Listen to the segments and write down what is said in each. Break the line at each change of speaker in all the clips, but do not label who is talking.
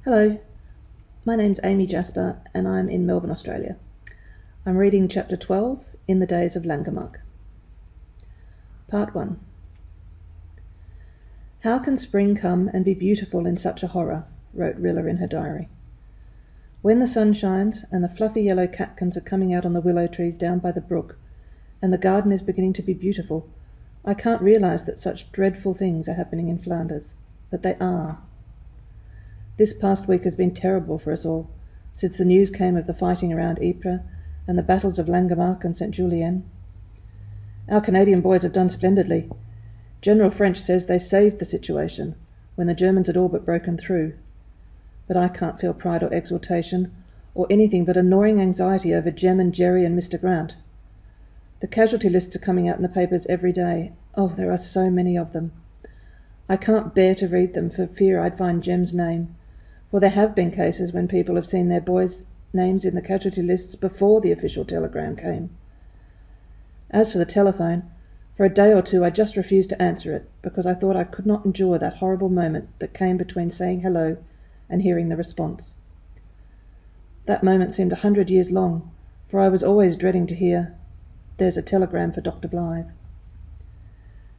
Hello, my name's Amy Jasper and I'm in Melbourne, Australia. I'm reading Chapter 12, In the Days of Langemarck. Part 1. How can spring come and be beautiful in such a horror, wrote Rilla in her diary. When the sun shines and the fluffy yellow catkins are coming out on the willow trees down by the brook, and the garden is beginning to be beautiful, I can't realise that such dreadful things are happening in Flanders, but they are. This past week has been terrible for us all, since the news came of the fighting around Ypres and the battles of Langemarck and St. Julien. Our Canadian boys have done splendidly. General French says they saved the situation when the Germans had all but broken through. But I can't feel pride or exultation, or anything but annoying anxiety over Jem and Jerry and Mr. Grant. The casualty lists are coming out in the papers every day. Oh, there are so many of them. I can't bear to read them for fear I'd find Jem's name, for there have been cases when people have seen their boys' names in the casualty lists before the official telegram came. As for the telephone, for a day or two I just refused to answer it, because I thought I could not endure that horrible moment that came between saying hello and hearing the response. That moment seemed 100 years long, for I was always dreading to hear, "There's a telegram for Dr. Blythe."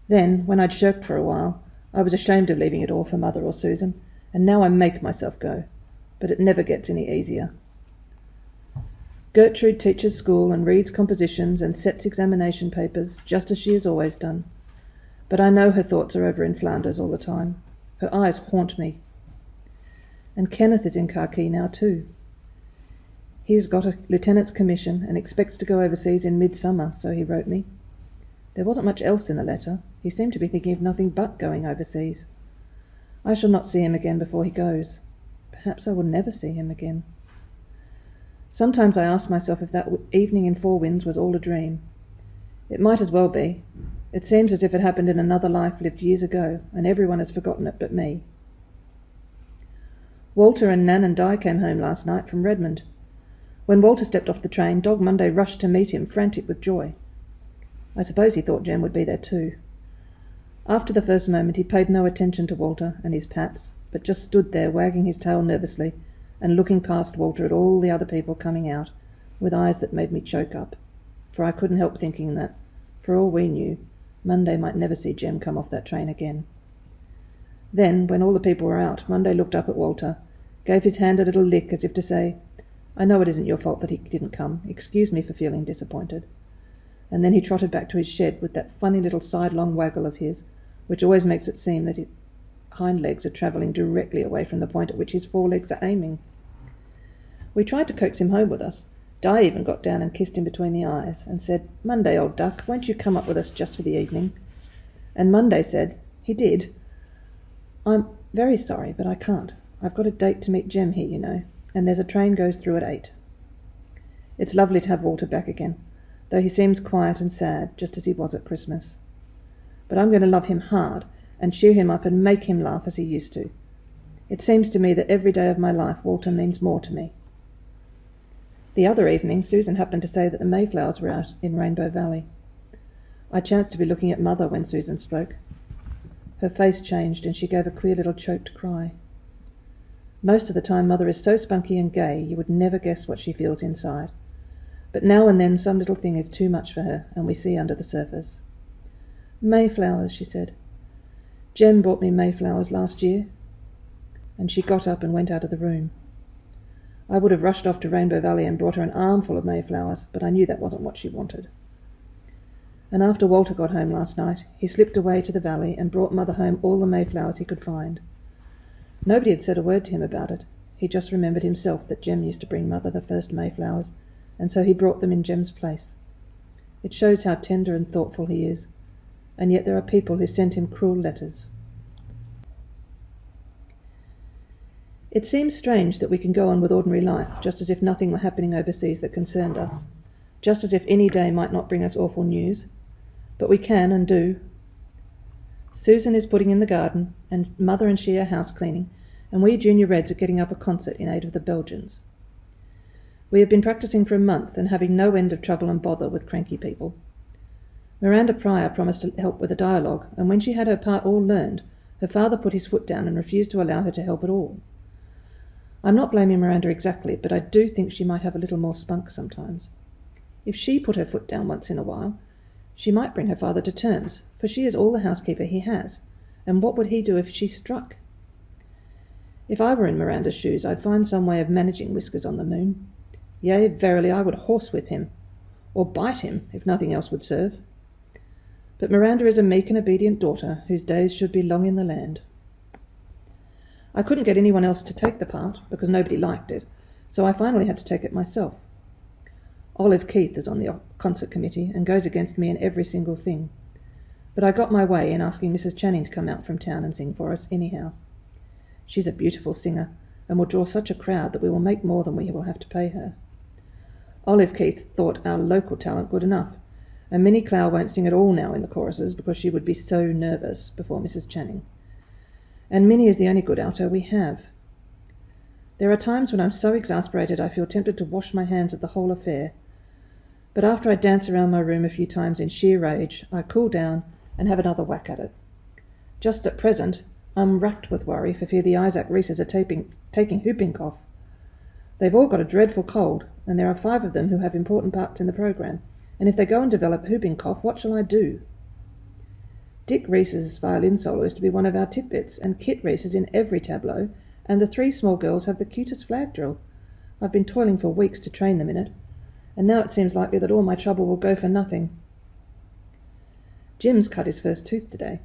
Then, when I'd shirked for a while, I was ashamed of leaving it all for Mother or Susan, and now I make myself go, but it never gets any easier. Gertrude teaches school and reads compositions and sets examination papers, just as she has always done. But I know her thoughts are over in Flanders all the time. Her eyes haunt me. And Kenneth is in Khaki now too. He's got a lieutenant's commission and expects to go overseas in midsummer, so he wrote me. There wasn't much else in the letter. He seemed to be thinking of nothing but going overseas. I shall not see him again before he goes. Perhaps I will never see him again. Sometimes I ask myself if that evening in Four Winds was all a dream. It might as well be. It seems as if it happened in another life lived years ago, and everyone has forgotten it but me. Walter and Nan and Di came home last night from Redmond. When Walter stepped off the train, Dog Monday rushed to meet him, frantic with joy. I suppose he thought Jem would be there too. After the first moment he paid no attention to Walter and his pats, but just stood there wagging his tail nervously and looking past Walter at all the other people coming out, with eyes that made me choke up, for I couldn't help thinking that, for all we knew, Monday might never see Jem come off that train again. Then, when all the people were out, Monday looked up at Walter, gave his hand a little lick as if to say, "I know it isn't your fault that he didn't come. Excuse me for feeling disappointed." And then he trotted back to his shed with that funny little sidelong waggle of his, which always makes it seem that his hind legs are travelling directly away from the point at which his forelegs are aiming. We tried to coax him home with us. Di even got down and kissed him between the eyes, and said, "Monday, old duck, won't you come up with us just for the evening?" And Monday said, he did. "I'm very sorry, but I can't. I've got a date to meet Jem here, you know, and there's a train goes through at 8. It's lovely to have Walter back again, though he seems quiet and sad, just as he was at Christmas. But I'm going to love him hard and cheer him up and make him laugh as he used to. It seems to me that every day of my life Walter means more to me." The other evening Susan happened to say that the mayflowers were out in Rainbow Valley. I chanced to be looking at Mother when Susan spoke. Her face changed and she gave a queer little choked cry. Most of the time Mother is so spunky and gay you would never guess what she feels inside. But now and then some little thing is too much for her, and we see under the surface. "Mayflowers," she said. "Jem brought me mayflowers last year." And she got up and went out of the room. I would have rushed off to Rainbow Valley and brought her an armful of mayflowers, but I knew that wasn't what she wanted. And after Walter got home last night, he slipped away to the valley and brought Mother home all the mayflowers he could find. Nobody had said a word to him about it. He just remembered himself that Jem used to bring Mother the first mayflowers, and so he brought them in Jem's place. It shows how tender and thoughtful he is, and yet there are people who send him cruel letters. It seems strange that we can go on with ordinary life, just as if nothing were happening overseas that concerned us, just as if any day might not bring us awful news. But we can and do. Susan is putting in the garden, and Mother and she are house cleaning, and we Junior Reds are getting up a concert in aid of the Belgians. We have been practising for a month and having no end of trouble and bother with cranky people. Miranda Pryor promised to help with a dialogue, and when she had her part all learned, her father put his foot down and refused to allow her to help at all. I'm not blaming Miranda exactly, but I do think she might have a little more spunk sometimes. If she put her foot down once in a while, she might bring her father to terms, for she is all the housekeeper he has, and what would he do if she struck? If I were in Miranda's shoes, I'd find some way of managing Whiskers on the Moon. Yea, verily, I would horsewhip him, or bite him, if nothing else would serve. But Miranda is a meek and obedient daughter, whose days should be long in the land. I couldn't get anyone else to take the part, because nobody liked it, so I finally had to take it myself. Olive Keith is on the concert committee and goes against me in every single thing. But I got my way in asking Mrs. Channing to come out from town and sing for us anyhow. She's a beautiful singer, and will draw such a crowd that we will make more than we will have to pay her. Olive Keith thought our local talent good enough, and Minnie Clow won't sing at all now in the choruses because she would be so nervous before Mrs. Channing. And Minnie is the only good alto we have. There are times when I'm so exasperated I feel tempted to wash my hands of the whole affair, but after I dance around my room a few times in sheer rage, I cool down and have another whack at it. Just at present, I'm racked with worry for fear the Isaac Reeses are taking whooping cough. They've all got a dreadful cold, and there are 5 of them who have important parts in the programme, and if they go and develop whooping cough, what shall I do? Dick Reese's violin solo is to be one of our tidbits, and Kit Reese is in every tableau, and the 3 small girls have the cutest flag drill. I've been toiling for weeks to train them in it, and now it seems likely that all my trouble will go for nothing. Jim's cut his first tooth today.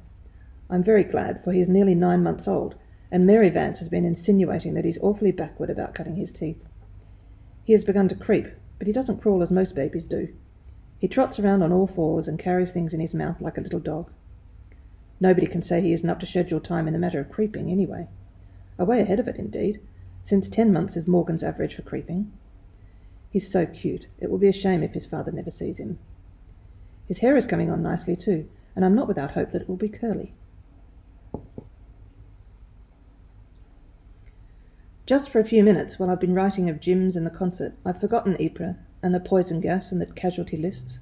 I'm very glad, for he is nearly 9 months old, and Mary Vance has been insinuating that he's awfully backward about cutting his teeth. He has begun to creep, but he doesn't crawl as most babies do. He trots around on all 4s and carries things in his mouth like a little dog. Nobody can say he isn't up to scheduled time in the matter of creeping, anyway. Way ahead of it, indeed, since 10 months is Morgan's average for creeping. He's so cute, it will be a shame if his father never sees him. His hair is coming on nicely, too, and I'm not without hope that it will be curly. Just for a few minutes, while I've been writing of Jim's and the concert, I've forgotten Ypres and the poison gas and the casualty lists.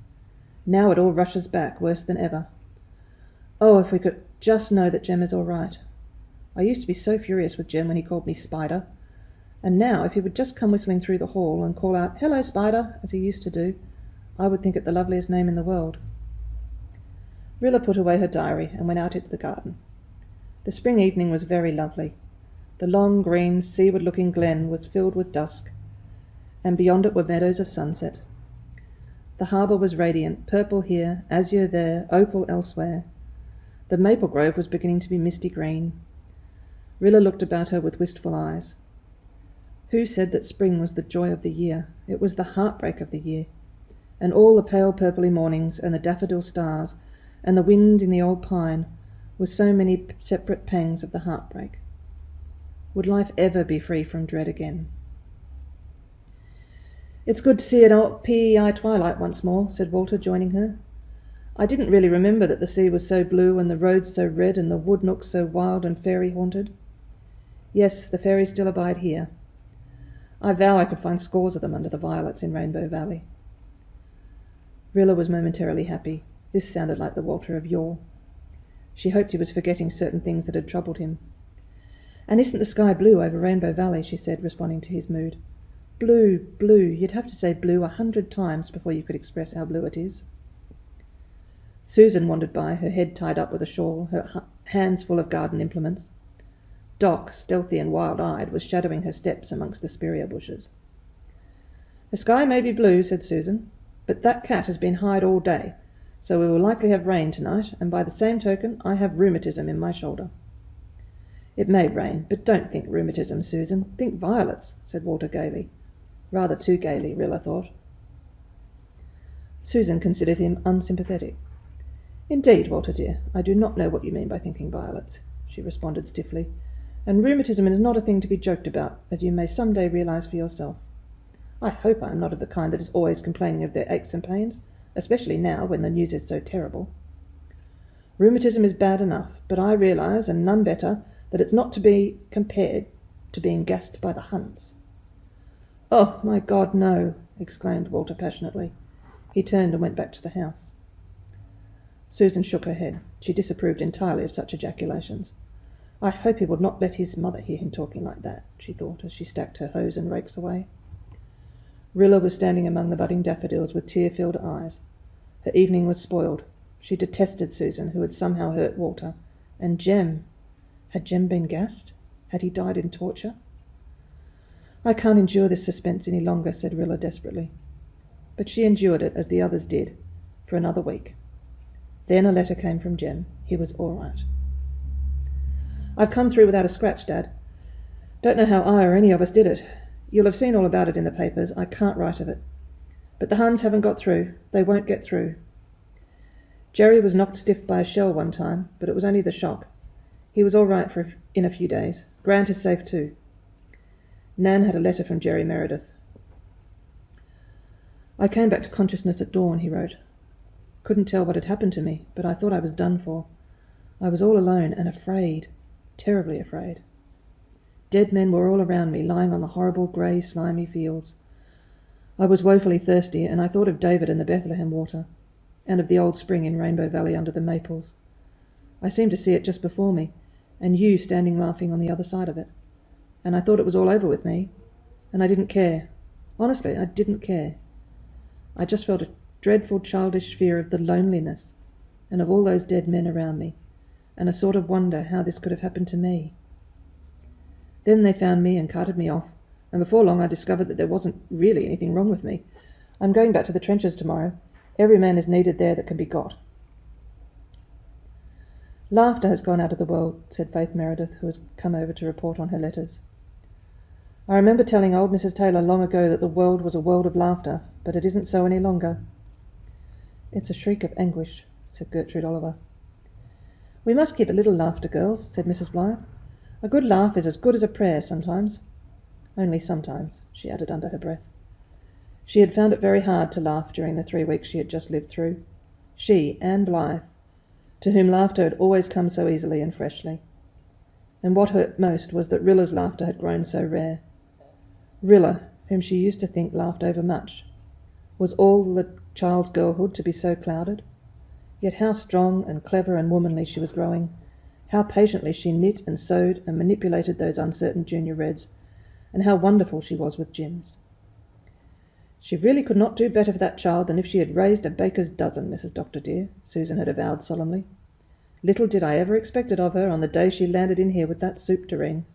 Now it all rushes back, worse than ever. Oh, if we could just know that Jem is all right. I used to be so furious with Jem when he called me Spider, and now if he would just come whistling through the hall and call out, "Hello, Spider," as he used to do, I would think it the loveliest name in the world. Rilla put away her diary and went out into the garden. The spring evening was very lovely. The long, green, seaward-looking glen was filled with dusk, and beyond it were meadows of sunset. The harbour was radiant, purple here, azure there, opal elsewhere. The maple grove was beginning to be misty green. Rilla looked about her with wistful eyes. Who said that spring was the joy of the year? It was the heartbreak of the year. And all the pale purply mornings, and the daffodil stars, and the wind in the old pine, were so many separate pangs of the heartbreak. Would life ever be free from dread again? "It's good to see an old PEI twilight once more," said Walter, joining her. "I didn't really remember that the sea was so blue and the roads so red and the wood nooks so wild and fairy-haunted. Yes, the fairies still abide here. I vow I could find scores of them under the violets in Rainbow Valley." Rilla was momentarily happy. This sounded like the Walter of yore. She hoped he was forgetting certain things that had troubled him. "And isn't the sky blue over Rainbow Valley?" she said, responding to his mood. "Blue, blue, you'd have to say blue 100 times before you could express how blue it is." Susan wandered by, her head tied up with a shawl, her hands full of garden implements. Doc, stealthy and wild-eyed, was shadowing her steps amongst the spirea bushes. "The sky may be blue," said Susan, "but that cat has been hired all day, so we will likely have rain tonight, and by the same token I have rheumatism in my shoulder." "It may rain, but don't think rheumatism, Susan. Think violets," said Walter gaily. Rather too gaily, Rilla thought. Susan considered him unsympathetic. "Indeed, Walter dear, I do not know what you mean by thinking violets," she responded stiffly, "and rheumatism is not a thing to be joked about, as you may some day realize for yourself. I hope I am not of the kind that is always complaining of their aches and pains, especially now when the news is so terrible. Rheumatism is bad enough, but I realize, and none better, that it's not to be compared to being gassed by the Huns." "Oh, my God, no!" exclaimed Walter passionately. He turned and went back to the house. Susan shook her head. She disapproved entirely of such ejaculations. I hope he will not let his mother hear him talking like that, she thought, as she stacked her hoes and rakes away. Rilla was standing among the budding daffodils with tear-filled eyes. Her evening was spoiled. She detested Susan, who had somehow hurt Walter. And Jem. Had Jem been gassed? Had he died in torture? I can't endure this suspense any longer, said Rilla desperately. But she endured it, as the others did, for another week. Then a letter came from Jem. He was all right. I've come through without a scratch, Dad. Don't know how I or any of us did it. You'll have seen all about it in the papers. I can't write of it. But the Huns haven't got through. They won't get through. Jerry was knocked stiff by a shell one time, but it was only the shock. He was all right in a few days. Grant is safe too. Nan had a letter from Jerry Meredith. I came back to consciousness at dawn, he wrote. Couldn't tell what had happened to me, but I thought I was done for. I was all alone and afraid, terribly afraid. Dead men were all around me, lying on the horrible grey, slimy fields. I was woefully thirsty, and I thought of David and the Bethlehem water, and of the old spring in Rainbow Valley under the maples. I seemed to see it just before me, and you standing laughing on the other side of it. And I thought it was all over with me, and I didn't care. Honestly, I didn't care. I just felt a dreadful childish fear of the loneliness, and of all those dead men around me, and a sort of wonder how this could have happened to me. Then they found me and carted me off, and before long I discovered that there wasn't really anything wrong with me. I'm going back to the trenches tomorrow. Every man is needed there that can be got. Laughter has gone out of the world, said Faith Meredith, who has come over to report on her letters. I remember telling old Mrs. Taylor long ago that the world was a world of laughter, but it isn't so any longer. It's a shriek of anguish, said Gertrude Oliver. We must keep a little laughter, girls, said Mrs. Blythe. A good laugh is as good as a prayer sometimes. Only sometimes, she added under her breath. She had found it very hard to laugh during the 3 weeks she had just lived through. She, Anne Blythe, to whom laughter had always come so easily and freshly. And what hurt most was that Rilla's laughter had grown so rare. Rilla, whom she used to think laughed overmuch. Was all the child's girlhood to be so clouded? Yet how strong and clever and womanly she was growing. How patiently she knit and sewed and manipulated those uncertain junior reds, and how wonderful she was with Jims. She really could not do better for that child than if she had raised a baker's dozen, Mrs. Doctor dear, Susan had avowed solemnly. Little did I ever expect it of her on the day she landed in here with that soup tureen.